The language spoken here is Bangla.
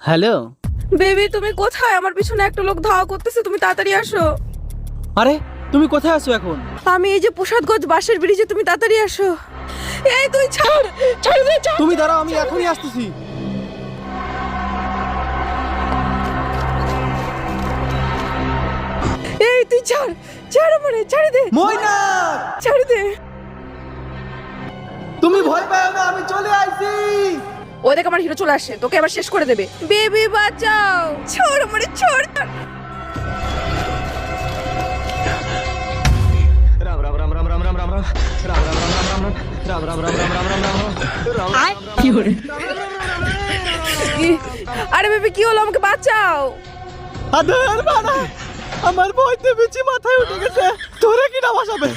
হ্যালো। বেবি তুমি কোথায়? আমার পিছনে একটা লোক ধাওয়া করতেছে, তুমি তাড়াতাড়ি আসো। আরে তুমি কোথায় আছো এখন? আমি এই যে প্রসাদগঞ্জ বাসের ব্রিজে, তুমি তাড়াতাড়ি আসো। এই তুই ছাড়, ছাড় দে, ছাড়। তুমি দাঁড়াও, আমি এখনই আসতেছি। এই তুই ছাড়, ছাড় আমারে, ছাড় দে, ময়না, ছাড় দে। তুমি ভয় পাও না, আমি চলে আইছি। ও দেখ আমার হিরো চলে আসে, তোকে আবার শেষ করে দেবে। বেবি বাঁচাও, ছাড় আমারে, ছাড়। राम राम राम राम राम राम राम राम राम राम राम राम राम राम राम राम राम আরে বেবি কি হলো? আমাকে বাঁচাও। আদার বানা, আমার ভয়তে বেশি মাথায় উঠে গেছে। তোরে কি না বাঁচাবে?